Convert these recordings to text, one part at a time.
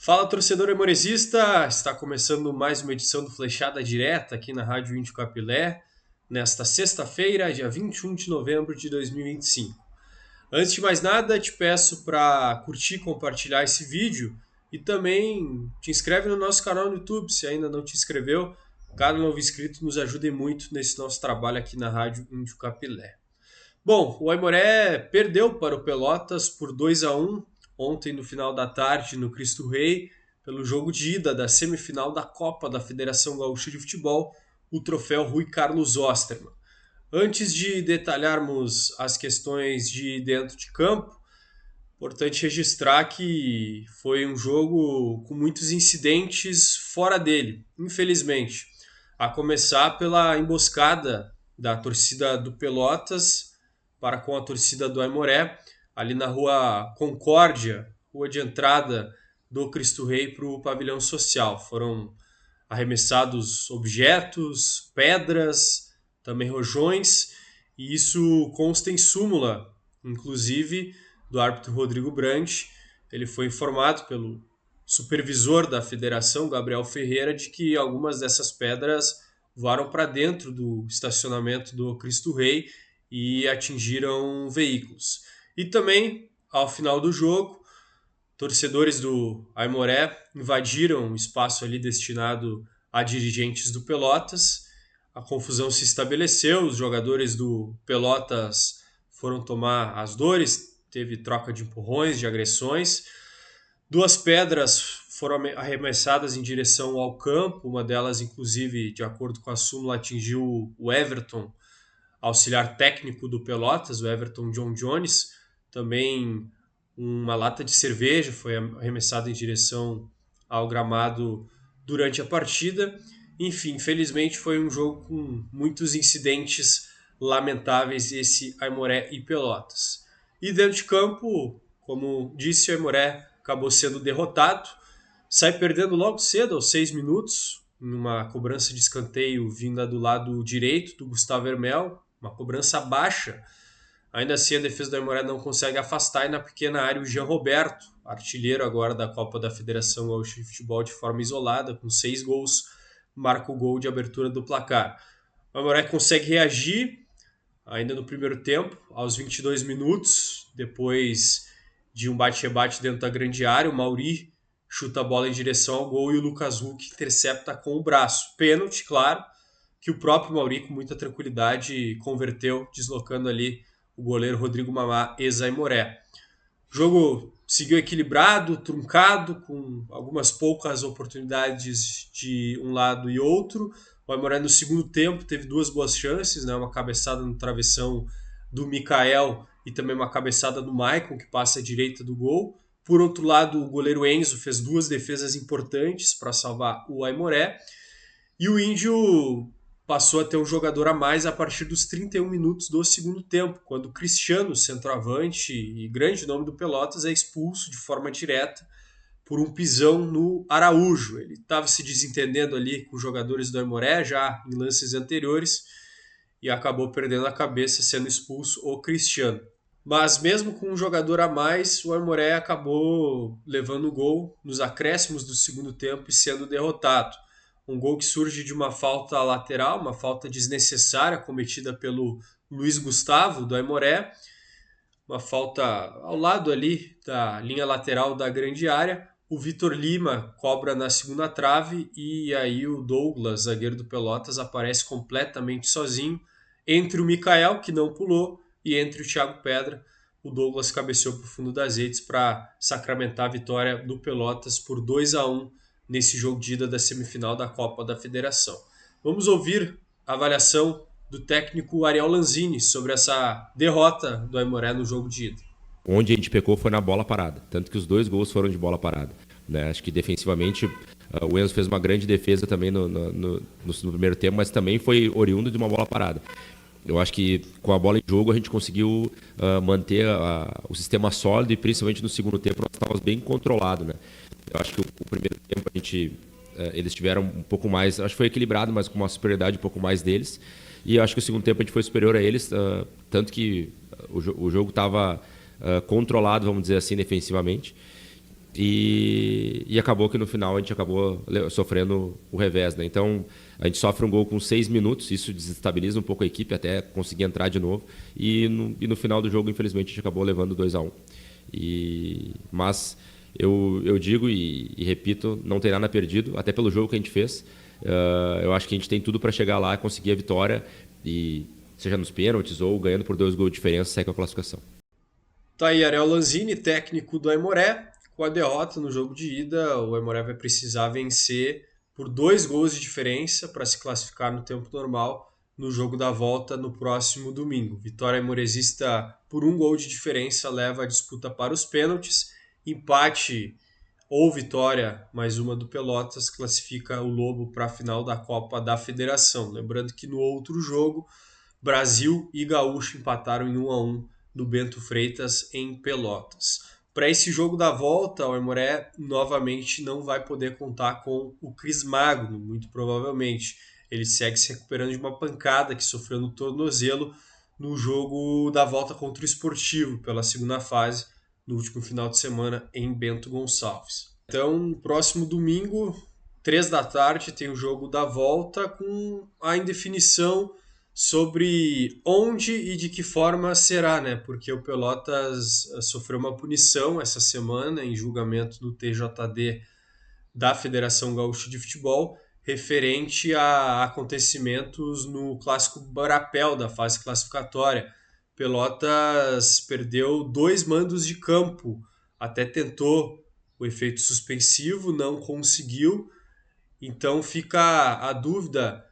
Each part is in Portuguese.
Fala, torcedor aimorezista! Está começando mais uma edição do Flechada Direta aqui na Rádio Índio Capilé, nesta sexta-feira, dia 21 de novembro de 2025. Antes de mais nada, te peço para curtir e compartilhar esse vídeo e também te inscreve no nosso canal no YouTube, se ainda não te inscreveu. Cada novo inscrito nos ajuda muito nesse nosso trabalho aqui na Rádio Índio Capilé. Bom, o Aimoré perdeu para o Pelotas por 2-1 ontem no final da tarde no Cristo Rei, pelo jogo de ida da semifinal da Copa da Federação Gaúcha de Futebol, o troféu Rui Carlos Ostermann. Antes de detalharmos as questões de dentro de campo, importante registrar que foi um jogo com muitos incidentes fora dele, infelizmente. A começar pela emboscada da torcida do Pelotas para com a torcida do Aimoré, ali na rua Concórdia, rua de entrada do Cristo Rei para o pavilhão social. Foram arremessados objetos, pedras, também rojões, e isso consta em súmula, inclusive, do árbitro Rodrigo Brandt. Ele foi informado pelo supervisor da federação, Gabriel Ferreira, de que algumas dessas pedras voaram para dentro do estacionamento do Cristo Rei e atingiram veículos. E também, ao final do jogo, torcedores do Aimoré invadiram o espaço ali destinado a dirigentes do Pelotas. A confusão se estabeleceu, os jogadores do Pelotas foram tomar as dores, teve troca de empurrões, de agressões. Duas pedras foram arremessadas em direção ao campo, uma delas, inclusive, de acordo com a súmula, atingiu o Everton, auxiliar técnico do Pelotas, o Everton John Jones. Também uma lata de cerveja foi arremessada em direção ao gramado durante a partida. Enfim, infelizmente foi um jogo com muitos incidentes lamentáveis, esse Aimoré e Pelotas. E dentro de campo, como disse, o Aimoré acabou sendo derrotado, sai perdendo logo cedo, aos 6 minutos, numa cobrança de escanteio vinda do lado direito do Gustavo Hermel, uma cobrança baixa. Ainda assim, a defesa do Aimoré não consegue afastar, e na pequena área o Jean Roberto, artilheiro agora da Copa da Federação Gaúcha de Futebol de forma isolada, com 6 gols, marca o gol de abertura do placar. O Aimoré consegue reagir ainda no primeiro tempo, aos 22 minutos, depois de um bate-rebate dentro da grande área, o Mauri chuta a bola em direção ao gol e o Lucas Huck intercepta com o braço. Pênalti, claro, que o próprio Mauri, com muita tranquilidade, converteu, deslocando ali o goleiro Rodrigo Mamá, ex-Aimoré. O jogo seguiu equilibrado, truncado, com algumas poucas oportunidades de um lado e outro. O Aimoré no segundo tempo teve duas boas chances, né? Uma cabeçada no travessão do Mikael e também uma cabeçada do Maicon, que passa à direita do gol. Por outro lado, o goleiro Enzo fez duas defesas importantes para salvar o Aimoré. E o Índio passou a ter um jogador a mais a partir dos 31 minutos do segundo tempo, quando o Cristiano, centroavante e grande nome do Pelotas, é expulso de forma direta por um pisão no Araújo. Ele estava se desentendendo ali com os jogadores do Aimoré já em lances anteriores e acabou perdendo a cabeça, sendo expulso o Cristiano. Mas mesmo com um jogador a mais, o Aimoré acabou levando o gol nos acréscimos do segundo tempo e sendo derrotado. Um gol que surge de uma falta lateral, uma falta desnecessária cometida pelo Luiz Gustavo, do Aimoré. Uma falta ao lado ali da linha lateral da grande área. O Vitor Lima cobra na segunda trave e aí o Douglas, zagueiro do Pelotas, aparece completamente sozinho entre o Mikael, que não pulou, e entre o Thiago Pedra. O Douglas cabeceou para o fundo das redes para sacramentar a vitória do Pelotas por 2-1 nesse jogo de ida da semifinal da Copa da Federação. Vamos ouvir a avaliação do técnico Ariel Lanzini sobre essa derrota do Aimoré no jogo de ida. Onde a gente pecou foi na bola parada, tanto que os dois gols foram de bola parada, né? Acho que defensivamente o Enzo fez uma grande defesa também no primeiro tempo, mas também foi oriundo de uma bola parada. Eu acho que com a bola em jogo a gente conseguiu manter o sistema sólido e principalmente no segundo tempo nós estávamos bem controlados, né? Eu acho que o primeiro tempo eles tiveram um pouco mais, acho que foi equilibrado, mas com uma superioridade um pouco mais deles. E eu acho que o segundo tempo a gente foi superior a eles, tanto que o jogo estava controlado, vamos dizer assim, defensivamente. e acabou que no final a gente acabou sofrendo o revés, né? Então a gente sofre um gol com 6 minutos, isso desestabiliza um pouco a equipe até conseguir entrar de novo, e no final do jogo, infelizmente, a gente acabou levando 2-1. Mas eu digo e repito, não tem nada perdido, até pelo jogo que a gente fez. Eu acho que a gente tem tudo para chegar lá, conseguir a vitória, e seja nos pênaltis ou ganhando por 2 gols de diferença, sai com a classificação. Tá aí Ariel Lanzini, técnico do Aimoré. Com a derrota no jogo de ida, o Aimoré vai precisar vencer por 2 gols de diferença para se classificar no tempo normal no jogo da volta no próximo domingo. Vitória aimorezista por 1 gol de diferença leva a disputa para os pênaltis. Empate ou vitória, mais uma do Pelotas, classifica o Lobo para a final da Copa da Federação. Lembrando que no outro jogo, Brasil e Gaúcho empataram em 1-1 no Bento Freitas, em Pelotas. Para esse jogo da volta, o Aimoré novamente não vai poder contar com o Cris Magno, muito provavelmente. Ele segue se recuperando de uma pancada que sofreu no tornozelo no jogo da volta contra o Esportivo, pela segunda fase, no último final de semana em Bento Gonçalves. Então, próximo domingo, 3 da tarde, tem o jogo da volta com a indefinição sobre onde e de que forma será, né? Porque o Pelotas sofreu uma punição essa semana em julgamento do TJD da Federação Gaúcha de Futebol referente a acontecimentos no clássico Barapel da fase classificatória. Pelotas perdeu 2 mandos de campo, até tentou o efeito suspensivo, não conseguiu. Então fica a dúvida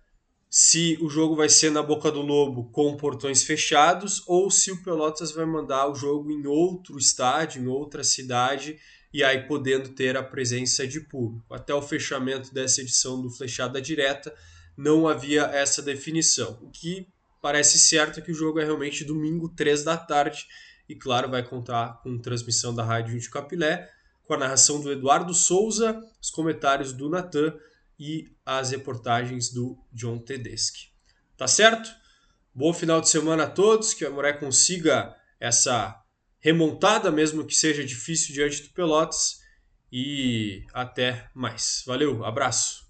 se o jogo vai ser na Boca do Lobo com portões fechados ou se o Pelotas vai mandar o jogo em outro estádio, em outra cidade, e aí podendo ter a presença de público. Até o fechamento dessa edição do Flechada Direta não havia essa definição. O que parece certo é que o jogo é realmente domingo, 3 da tarde, e claro, vai contar com transmissão da Rádio 20 Capilé, com a narração do Eduardo Souza, os comentários do Natan e as reportagens do John Tedeschi. Tá certo? Bom final de semana a todos, que a Aimoré consiga essa remontada, mesmo que seja difícil diante do Pelotas, e até mais. Valeu, abraço!